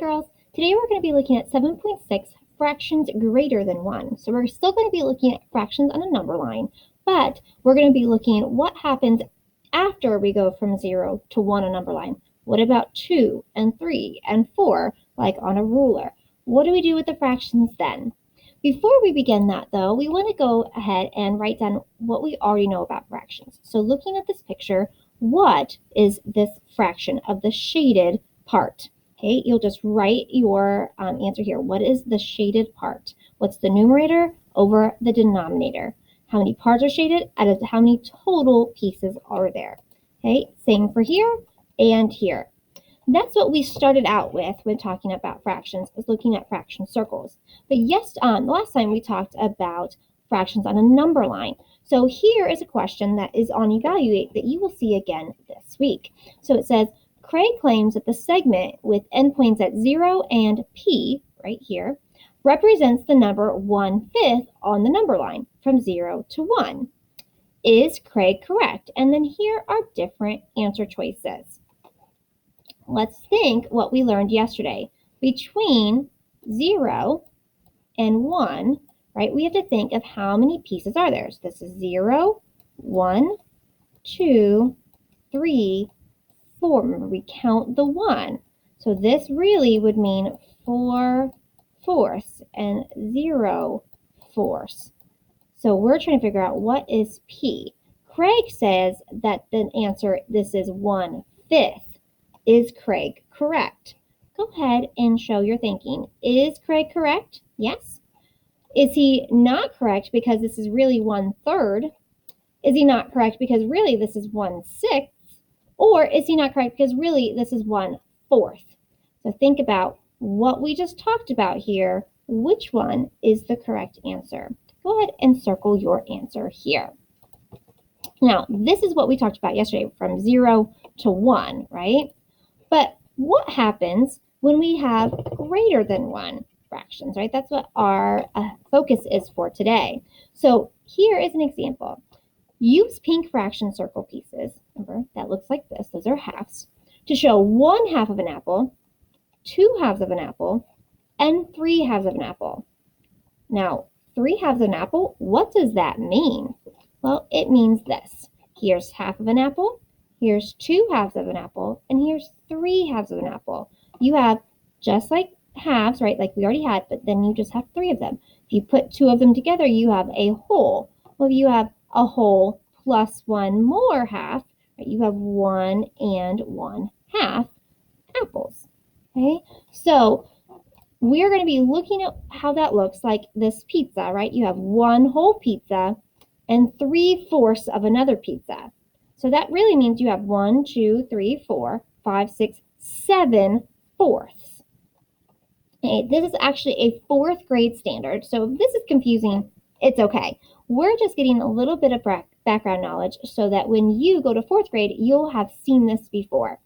girls. Today we're going to be looking at 7.6 fractions greater than 1. So we're still going to be looking at fractions on a number line, but we're going to be looking at what happens after we go from 0 to 1 on a number line. What about 2 and 3 and 4, like on a ruler? What do we do with the fractions then? Before we begin that, though, we want to go ahead and write down what we already know about fractions. So looking at this picture, what is this fraction of the shaded part? Okay, you'll just write your answer here. What is the shaded part? What's the numerator over the denominator? How many parts are shaded out of how many total pieces are there? Okay, same for here and here. That's what we started out with when talking about fractions, is looking at fraction circles. But yes, last time we talked about fractions on a number line. So here is a question that is on Evaluate that you will see again this week. So it says, Craig claims that the segment with endpoints at 0 and p, right here, represents the number 1/5 on the number line from 0 to 1. Is Craig correct? And then here are different answer choices. Let's think what we learned yesterday. Between 0 and 1, right, we have to think of how many pieces are there. So this is 0, 1, 2, 3, 4. Remember, we count the 1. So this really would mean 4/4 and 0/4. So we're trying to figure out what is P. Craig says that the answer, this is 1/5. Is Craig correct? Go ahead and show your thinking. Is Craig correct? Yes. Is he not correct because this is really 1/3? Is he not correct because really this is 1/6? Or is he not correct because really this is 1/4? So think about what we just talked about here. Which one is the correct answer? Go ahead and circle your answer here. Now, this is what we talked about yesterday from 0 to 1, right? But what happens when we have greater than 1 fractions, right? That's what our focus is for today. So here is an example. Use pink fraction circle pieces, remember, that looks like this, those are halves, to show 1/2 of an apple, 2/2 of an apple, and 3/2 of an apple. Now, 3/2 of an apple, what does that mean? Well, it means this. Here's half of an apple, here's 2/2 of an apple, and here's 3/2 of an apple. You have just like halves, right, like we already had, but then you just have 3 of them. If you put 2 of them together, you have a whole. Well, if you have a whole plus 1 more half, right, you have 1 and 1/2 apples. Okay, so we're going to be looking at how that looks like this pizza, right? You have 1 whole pizza and 3/4 of another pizza. So that really means you have 1, 2, 3, 4, 5, 6, 7/4. Okay, this is actually a 4th grade standard. So if this is confusing, it's okay. We're just getting a little bit of background knowledge so that when you go to 4th grade, you'll have seen this before.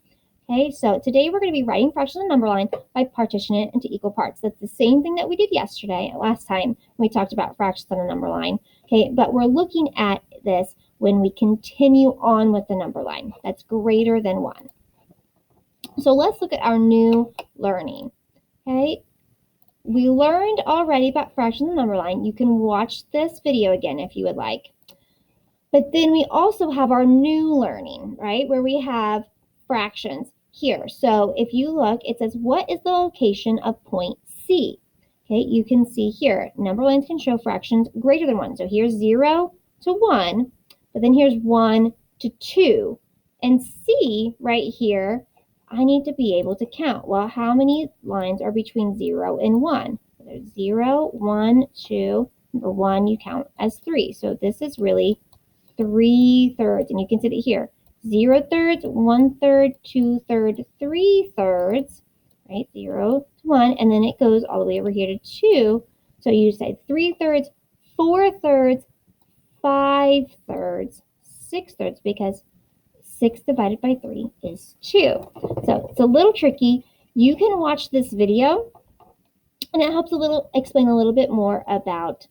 Okay, so today we're going to be writing fractions on a number line by partitioning it into equal parts. That's the same thing that we did yesterday, last time we talked about fractions on a number line. Okay, but we're looking at this when we continue on with the number line that's greater than 1. So let's look at our new learning. Okay, we learned already about fractions on the number line. You can watch this video again if you would like. But then we also have our new learning, right, where we have fractions here. So if you look, it says, what is the location of point C? Okay, you can see here, number lines can show fractions greater than 1. So here's 0 to 1, but then here's 1 to 2. And C right here, I need to be able to count. Well, how many lines are between 0 and 1? There's 0, 1, 2. Number 1 you count as 3. So this is really 3/3. And you can see it here. 0/3, 1/3, 2/3, 3/3, right? 0 to 1, and then it goes all the way over here to 2. So you say 3/3, 4/3, 5/3, 6/3, because 6 divided by 3 is 2. So it's a little tricky. You can watch this video, and it helps explain a little bit more about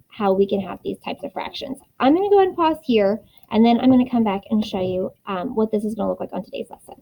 how we can have these types of fractions. I'm going to go ahead and pause here, and then I'm going to come back and show you what this is going to look like on today's lesson.